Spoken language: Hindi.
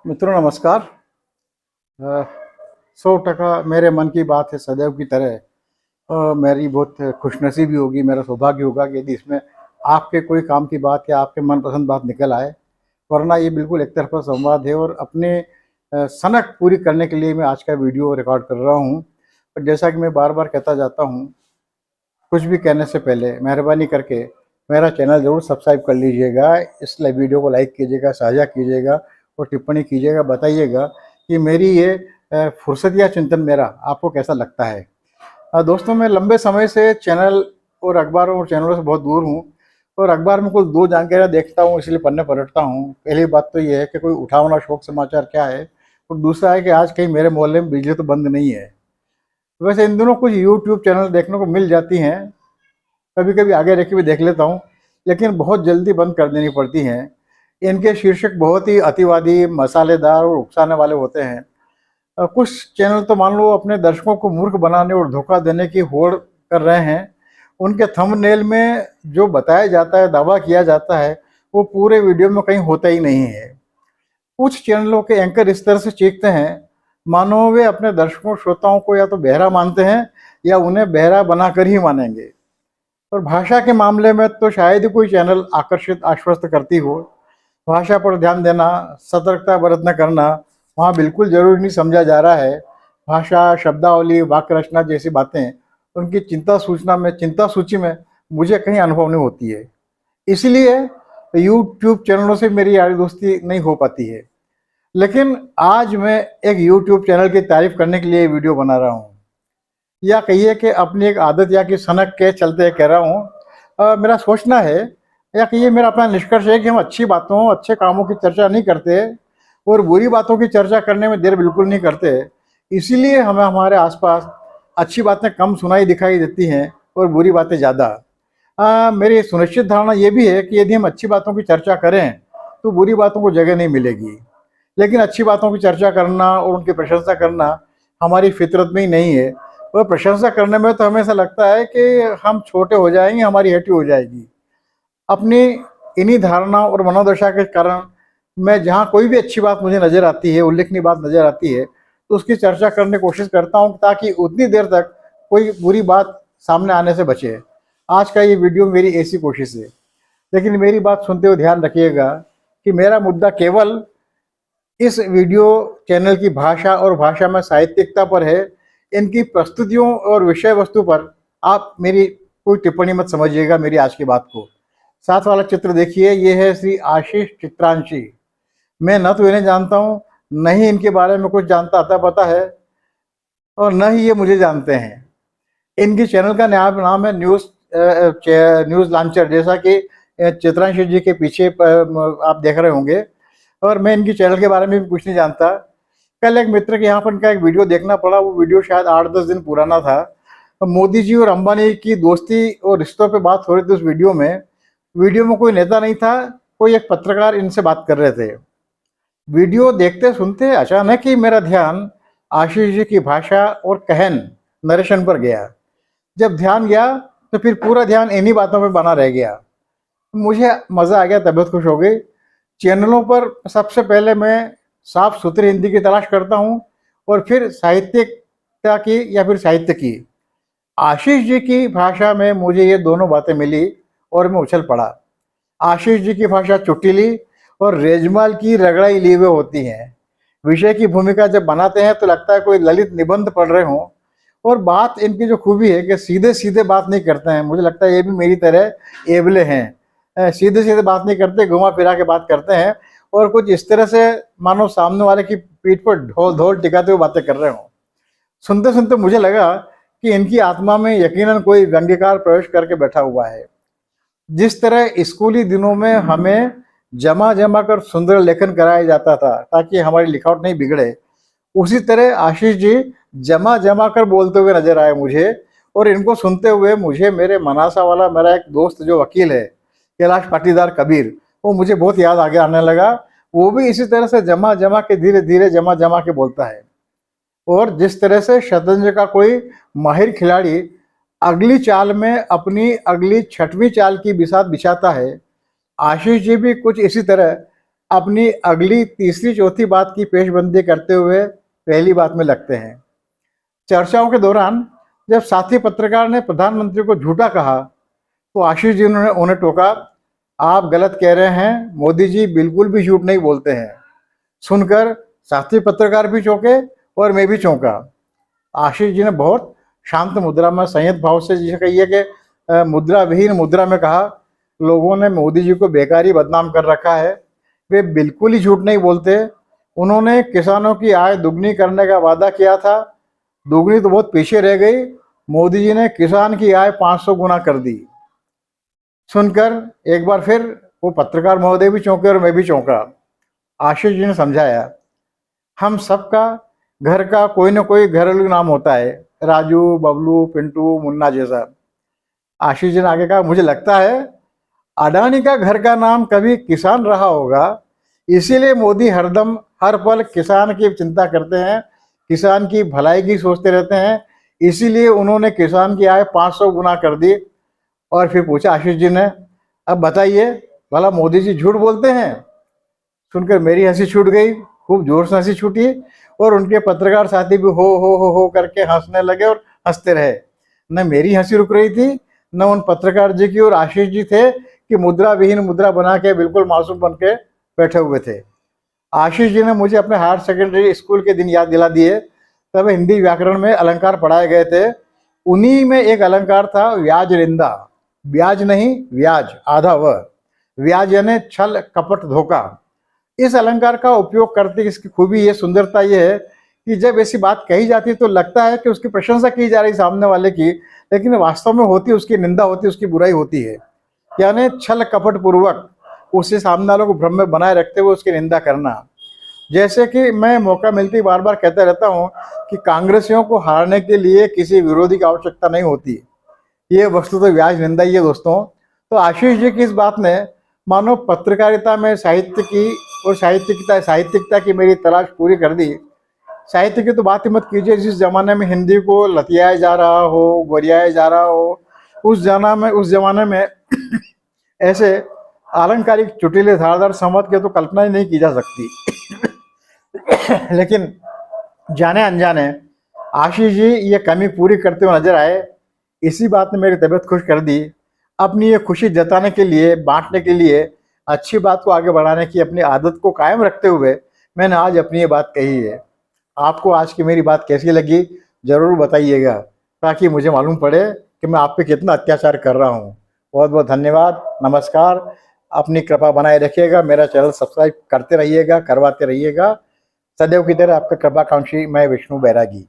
मित्रों नमस्कार। 100% मेरे मन की बात है सदैव की तरह। मेरी बहुत खुशनसीबी होगी, मेरा सौभाग्य होगा कि यदि इसमें आपके कोई काम की बात या आपके मनपसंद बात निकल आए, वरना ये बिल्कुल एक तरफा संवाद है। और अपने सनक पूरी करने के लिए मैं आज का वीडियो रिकॉर्ड कर रहा हूँ। और जैसा कि मैं बार बार कहता जाता हूँ, कुछ भी कहने से पहले मेहरबानी करके मेरा चैनल ज़रूर सब्सक्राइब कर लीजिएगा, इस वीडियो को लाइक कीजिएगा, साझा कीजिएगा और टिप्पणी कीजिएगा, बताइएगा कि मेरी ये फुर्सत या चिंतन मेरा आपको कैसा लगता है। दोस्तों, मैं लंबे समय से चैनल और अखबारों और चैनलों से बहुत दूर हूँ और अखबार में कुल दो जानकारियाँ देखता हूँ, इसलिए पन्ने पलटता हूँ। पहली बात तो ये है कि कोई उठावना शौक समाचार क्या है, और दूसरा है कि आज कहीं मेरे मोहल्ले में बिजली तो बंद नहीं है। वैसे इन दिनों कुछ यूट्यूब चैनल देखने को मिल जाती हैं, कभी कभी आगे रख के भी देख लेता हूँ, लेकिन बहुत जल्दी बंद कर देनी पड़ती हैं। इनके शीर्षक बहुत ही अतिवादी, मसालेदार और उकसाने वाले होते हैं। कुछ चैनल तो मान लो अपने दर्शकों को मूर्ख बनाने और धोखा देने की होड़ कर रहे हैं। उनके थंबनेल में जो बताया जाता है, दावा किया जाता है, वो पूरे वीडियो में कहीं होता ही नहीं है। कुछ चैनलों के एंकर इस तरह से चीखते हैं मानो वे अपने दर्शकों श्रोताओं को या तो बहरा मानते हैं या उन्हें बहरा बनाकर ही मानेंगे। और भाषा के मामले में तो शायद ही कोई चैनल आकर्षित आश्वस्त करती हो। भाषा पर ध्यान देना, सतर्कता बरतना करना वहाँ बिल्कुल जरूरी नहीं समझा जा रहा है। भाषा, शब्दावली, वाक्य रचना जैसी बातें उनकी चिंता सूची में मुझे कहीं अनुभव नहीं होती है। इसलिए यूट्यूब चैनलों से मेरी यारी दोस्ती नहीं हो पाती है। लेकिन आज मैं एक यूट्यूब चैनल की तारीफ करने के लिए वीडियो बना रहा हूँ, या कहिए कि अपनी एक आदत या कि सनक के चलते कह रहा हूँ। मेरा सोचना है, या कहिए मेरा अपना निष्कर्ष है कि हम अच्छी बातों, अच्छे कामों की चर्चा नहीं करते और बुरी बातों की चर्चा करने में देर बिल्कुल नहीं करते। इसीलिए हमें हमारे आसपास अच्छी बातें कम सुनाई दिखाई देती हैं और बुरी बातें ज़्यादा। मेरी सुनिश्चित धारणा ये भी है कि यदि हम अच्छी बातों की चर्चा करें तो बुरी बातों को जगह नहीं मिलेगी। लेकिन अच्छी बातों की चर्चा करना और उनकी प्रशंसा करना हमारी फितरत में ही नहीं है। और प्रशंसा करने में तो हमें ऐसा लगता है कि हम छोटे हो जाएंगे, हमारी हटी हो जाएगी। अपनी इन्हीं धारणा और मनोदशा के कारण मैं जहाँ कोई भी अच्छी बात मुझे नज़र आती है, उल्लेखनीय बात नज़र आती है, तो उसकी चर्चा करने की कोशिश करता हूँ ताकि उतनी देर तक कोई बुरी बात सामने आने से बचे। आज का ये वीडियो मेरी ऐसी कोशिश है। लेकिन मेरी बात सुनते हुए ध्यान रखिएगा कि मेरा मुद्दा केवल इस वीडियो चैनल की भाषा और भाषा में साहित्यिकता पर है। इनकी प्रस्तुतियों और विषय वस्तु पर आप मेरी कोई टिप्पणी मत समझिएगा मेरी आज की बात को। साथ वाला चित्र देखिए, ये है श्री आशीष चित्रांशी। मैं न तो इन्हें जानता हूँ, न ही इनके बारे में कुछ जानता आता पता है, और न ही ये मुझे जानते हैं। इनकी चैनल का नाम है न्यूज़ लॉन्चर, जैसा कि चित्रांशी जी के पीछे आप देख रहे होंगे। और मैं इनकी चैनल के बारे में भी कुछ नहीं जानता। कल एक मित्र के यहाँ पर इनका एक वीडियो देखना पड़ा। वो वीडियो शायद 8-10 दिन पुराना था। तो मोदी जी और अंबानी की दोस्ती और रिश्तों पे बात हो रही थी उस वीडियो में। वीडियो में कोई नेता नहीं था, कोई एक पत्रकार इनसे बात कर रहे थे। वीडियो देखते सुनते अचानक ही मेरा ध्यान आशीष जी की भाषा और कहन, नरेशन पर गया। जब ध्यान गया तो फिर पूरा ध्यान इन्हीं बातों पर बना रह गया। मुझे मज़ा आ गया, तबीयत खुश हो गई। चैनलों पर सबसे पहले मैं साफ सुथरी हिंदी की तलाश करता हूँ और फिर साहित्यिकता की या फिर साहित्य की। आशीष जी की भाषा में मुझे ये दोनों बातें मिली और मैं उछल पड़ा। आशीष जी की भाषा चुटीली और रेजमाल की रगड़ाई ली हुई होती है। विषय की भूमिका जब बनाते हैं तो लगता है कोई ललित निबंध पढ़ रहे हों। और बात इनकी जो खूबी है कि सीधे सीधे बात नहीं करते हैं। मुझे लगता है ये भी मेरी तरह एबले हैं। सीधे सीधे बात नहीं करते, घुमा फिरा के बात करते हैं और कुछ इस तरह से मानो सामने वाले की पीठ पर ढोल ढोल टिकाते हुए बातें कर रहे हों। सुनते सुनते मुझे लगा कि इनकी आत्मा में यकीनन कोई व्यंग्यकार प्रवेश करके बैठा हुआ है। जिस तरह स्कूली दिनों में हमें जमा जमा कर सुंदर लेखन कराया जाता था ताकि हमारी लिखावट नहीं बिगड़े, उसी तरह आशीष जी जमा जमा कर बोलते हुए नजर आए मुझे। और इनको सुनते हुए मुझे मेरे मनासा वाला मेरा एक दोस्त जो वकील है, कैलाश पाटीदार कबीर, वो मुझे बहुत याद आगे आने लगा। वो भी इसी तरह से जमा जमा के, धीरे धीरे जमा जमा के बोलता है। और जिस तरह से शतरंज का कोई माहिर खिलाड़ी अगली चाल में अपनी अगली छठवीं चाल की बिसात बिछाता है, आशीष जी भी कुछ इसी तरह अपनी अगली तीसरी चौथी बात की पेशबंदी करते हुए पहली बात में लगते हैं। चर्चाओं के दौरान जब साथी पत्रकार ने प्रधानमंत्री को झूठा कहा तो आशीष जी ने उन्हें टोका, आप गलत कह रहे हैं, मोदी जी बिल्कुल भी झूठ नहीं बोलते हैं। सुनकर साथी पत्रकार भी चौंके और मैं भी चौंका। आशीष जी ने बहुत शांत मुद्रा में संयत भाव से जिसे कहिए कि मुद्रा विहीन मुद्रा में कहा, लोगों ने मोदी जी को बेकारी बदनाम कर रखा है, वे बिल्कुल ही झूठ नहीं बोलते। उन्होंने किसानों की आय दुगनी करने का वादा किया था, दुगनी तो बहुत पीछे रह गई, मोदी जी ने किसान की आय 500 गुना कर दी। सुनकर एक बार फिर वो पत्रकार महोदय भी चौंके और मैं भी चौंका। आशीष जी ने समझाया, हम सबका घर का कोई ना कोई घरेलू नाम होता है, राजू, बबलू, पिंटू, मुन्ना जैसा। आशीष जी ने आगे कहा, मुझे लगता है अडानी का घर का नाम कभी किसान रहा होगा, इसीलिए मोदी हरदम हर पल किसान की चिंता करते हैं, किसान की भलाई की सोचते रहते हैं, इसीलिए उन्होंने किसान की आय 500 गुना कर दी। और फिर पूछा आशीष जी ने, अब बताइए भला मोदी जी झूठ बोलते हैं? सुनकर मेरी हंसी छूट गई, खूब जोर से हंसी छूटी और उनके पत्रकार साथी भी हो करके हंसने लगे और हंसते रहे। न मेरी हंसी रुक रही थी, न उन पत्रकार जी की, और आशीष जी थे कि मुद्रा विहीन मुद्रा बना के बिल्कुल मासूम बन के बैठे हुए थे। आशीष जी ने मुझे अपने हायर सेकेंडरी स्कूल के दिन याद दिला दिए। तब हिंदी व्याकरण में अलंकार पढ़ाए गए थे, उन्हीं में एक अलंकार था व्याज निंदा। ब्याज नहीं, व्याज, आधा व, व्याज यानी छल कपट धोखा। इस अलंकार का उपयोग करते इसकी खूबी ये, सुंदरता ये है कि जब ऐसी बात कही जाती है तो लगता है कि उसकी प्रशंसा की जा रही सामने वाले की, लेकिन वास्तव में होती उसकी निंदा होती, उसकी बुराई होती है। यानी छल कपट पूर्वक उसे सामने वालों को भ्रम में बनाए रखते हुए उसकी निंदा करना। जैसे कि मैं मौका मिलती बार बार कहता रहता हूँ कि कांग्रेसियों को हारने के लिए किसी विरोधी की आवश्यकता नहीं होती, ये वस्तु तो व्याज निंदा ही है दोस्तों। तो आशीष जी की इस बात ने मानो पत्रकारिता में साहित्य की और साहित्यिकता की मेरी तलाश पूरी कर दी। साहित्य की तो बात ही मत कीजिए, जिस जमाने में हिंदी को लतियाया जा रहा हो, गोरियाया जा रहा हो, उस जमाने में ऐसे आलंकारिक चुटीले धारदार संवाद की तो कल्पना ही नहीं की जा सकती। लेकिन जाने अनजाने आशीष जी ये कमी पूरी करते हुए नजर आए, इसी बात ने मेरी तबीयत खुश कर दी। अपनी ये खुशी जताने के लिए, बांटने के लिए, अच्छी बात को आगे बढ़ाने की अपनी आदत को कायम रखते हुए मैंने आज अपनी ये बात कही है। आपको आज की मेरी बात कैसी लगी ज़रूर बताइएगा, ताकि मुझे मालूम पड़े कि मैं आप पे कितना अत्याचार कर रहा हूँ। बहुत बहुत धन्यवाद, नमस्कार। अपनी कृपा बनाए रखिएगा, मेरा चैनल सब्सक्राइब करते रहिएगा, करवाते रहिएगा। सदैव की तरह आपका कृपाकांक्षी मैं विष्णु बैरागी।